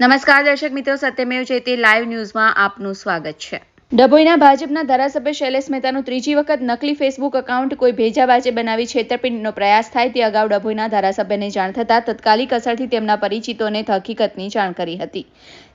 નમસ્કાર દર્શક મિત્રો, સત્યમેવ જયતે લાઈવ ન્યૂઝમાં આપનું સ્વાગત છે। ડભોઈના ભાજપના ધારાસભ્ય શૈલેષ મહેતાનું ત્રીજી વખત નકલી ફેસબુક એકાઉન્ટ કોઈ ભેજાબાજે બનાવી છેતરપિંડીનો પ્રયાસ થાય તે અગાઉ ડભોઈના ધારાસભ્યને જાણ થતાં તત્કાલિક અસરથી તેમના પરિચિતોને હકીકતની જાણ કરી હતી।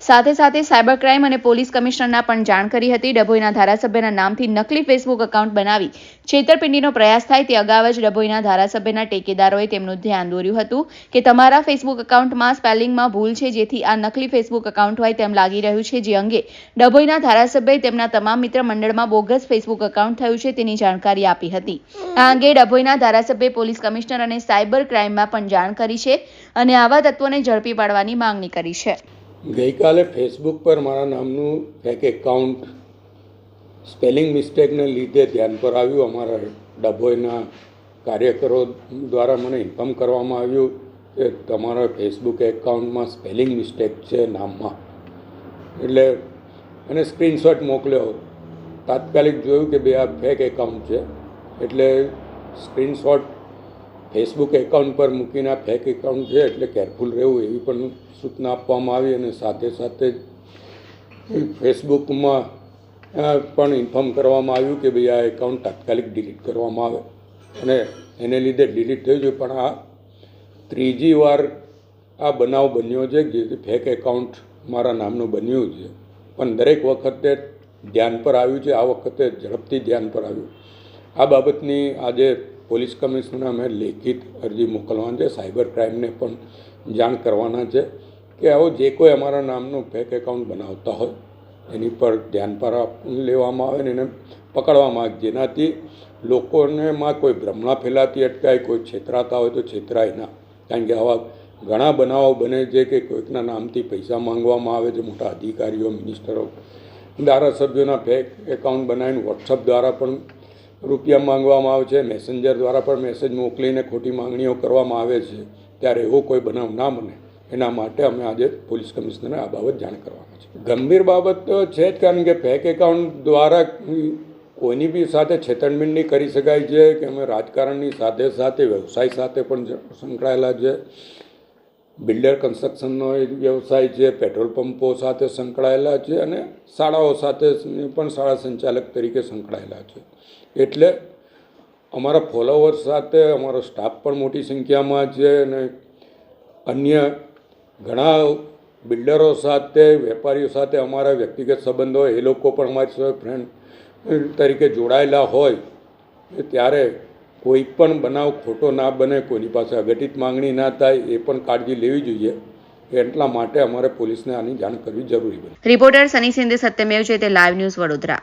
સાથે સાથે સાયબર ક્રાઇમ અને પોલીસ કમિશનરના પણ જાણ કરી હતી। ડભોઈના ધારાસભ્યના નામથી નકલી ફેસબુક એકાઉન્ટ બનાવી છેતરપિંડીનો પ્રયાસ થાય તે અગાઉ જ ડભોઈના ધારાસભ્યના ટેકેદારોએ તેમનું ધ્યાન દોર્યું હતું કે તમારા ફેસબુક એકાઉન્ટમાં સ્પેલિંગમાં ભૂલ છે, જેથી આ નકલી ફેસબુક એકાઉન્ટ હોય તેમ લાગી રહ્યું છે। જે અંગે ડભોઈના ધારાસભ્યએ તેમના તમામ મિત્ર મંડળમાં બોગસ ફેસબુક એકાઉન્ટ થયું છે તેની જાણકારી આપી હતી। આ અંગે ડભોઈના ધારાસભ્યએ પોલીસ કમિશનર અને સાયબર ક્રાઇમમાં પણ જાણ કરી છે અને આવા તત્વોને ઝડપી પાડવાની માંગણી કરી છે। ગઈકાલે ફેસબુક પર મારા નામનું ફેક એકાઉન્ટ સ્પેલિંગ મિસ્ટેકને લીધે ધ્યાન પર આવ્યું। અમારા ડભોઈના કાર્યકરો દ્વારા મને ઇન્ફોર્મ કરવામાં આવ્યું કે તમારા ફેસબુક એકાઉન્ટમાં સ્પેલિંગ મિસ્ટેક છે નામમાં, એટલે અને સ્ક્રીનશોટ મોકલ્યો। તાત્કાલિક જોયું કે આ ફેક એકાઉન્ટ છે, એટલે સ્ક્રીનશોટ ફેસબુક એકાઉન્ટ પર મૂકીને આ ફેક એકાઉન્ટ છે એટલે કેરફુલ રહેવું એવી પણ સૂચના આપવામાં આવી। અને સાથે સાથે ફેસબુકમાં પણ ઇન્ફોર્મ કરવામાં આવ્યું કે આ એકાઉન્ટ તાત્કાલિક ડિલીટ કરવામાં આવે, અને એને લીધે ડિલીટ થયું છે। પણ આ ત્રીજી વાર આ બનાવ બન્યો છે જે ફેક એકાઉન્ટ મારા નામનું બન્યું છે, પણ દરેક વખતે ધ્યાન પર આવ્યું છે। આ વખતે ઝડપથી ધ્યાન પર આવ્યું। આ બાબતની આજે પોલીસ કમિશનરને અમે લેખિત અરજી મોકલવાની છે, સાયબર ક્રાઇમને પણ જાણ કરવાના છે કે આવો જે કોઈ અમારા નામનું ફેક એકાઉન્ટ બનાવતા હોય એની પર ધ્યાન પર લેવામાં આવે ને એને પકડવામાં આવે, જેનાથી લોકોનેમાં કોઈ ભ્રમણા ફેલાતી અટકાય, કોઈ છેતરાતા હોય તો છેતરાય ના। કારણ કે આવા ઘણા બનાવો બને છે કે કોઈકના નામથી પૈસા માંગવામાં આવે છે, મોટા અધિકારીઓ, મિનિસ્ટરો, ધારાસભ્યોના ફેક એકાઉન્ટ બનાવીને વોટ્સઅપ દ્વારા પણ રૂપિયા માંગવામાં આવે છે, મેસેન્જર દ્વારા પણ મેસેજ મોકલીને ખોટી માંગણીઓ કરવામાં આવે છે। ત્યારે એવો કોઈ બનાવ ના બને એના માટે અમે આજે પોલીસ કમિશનરને આ બાબત જાણ કરવાના છે। ગંભીર બાબત તો છે જ, કારણ કે ફેક એકાઉન્ટ દ્વારા કોઈની બી સાથે છેતરપિંડી કરી શકાય છે કે અમે રાજકારણની સાથે સાથે વ્યવસાય સાથે પણ સંકળાયેલા છે। બિલ્ડર કન્સ્ટ્રક્શનનો વ્યવસાય છે, પેટ્રોલ પંપો સાથે સંકળાયેલા છે અને શાળાઓ સાથે પણ શાળા સંચાલક તરીકે સંકળાયેલા છે। એટલે અમારા ફોલોવર્સ સાથે અમારો સ્ટાફ પણ મોટી સંખ્યામાં છે અને અન્ય ઘણા બિલ્ડરો સાથે, વેપારીઓ સાથે અમારા વ્યક્તિગત સંબંધો, એ લોકો પણ અમારી સાથે ફ્રેન્ડ તરીકે જોડાયેલા હોય, ત્યારે કોઈ પણ બનાવ ખોટો ના બને, કોઈની પાસે અઘટિત માંગણી ના થાય એ પણ કાળજી લેવી જોઈએ। એટલા માટે અમારે પોલીસને આની જાણ કરવી જરૂરી બની। રિપોર્ટર સની સિંધે, સત્યમેવ જયતે લાઈવ ન્યૂઝ, વડોદરા।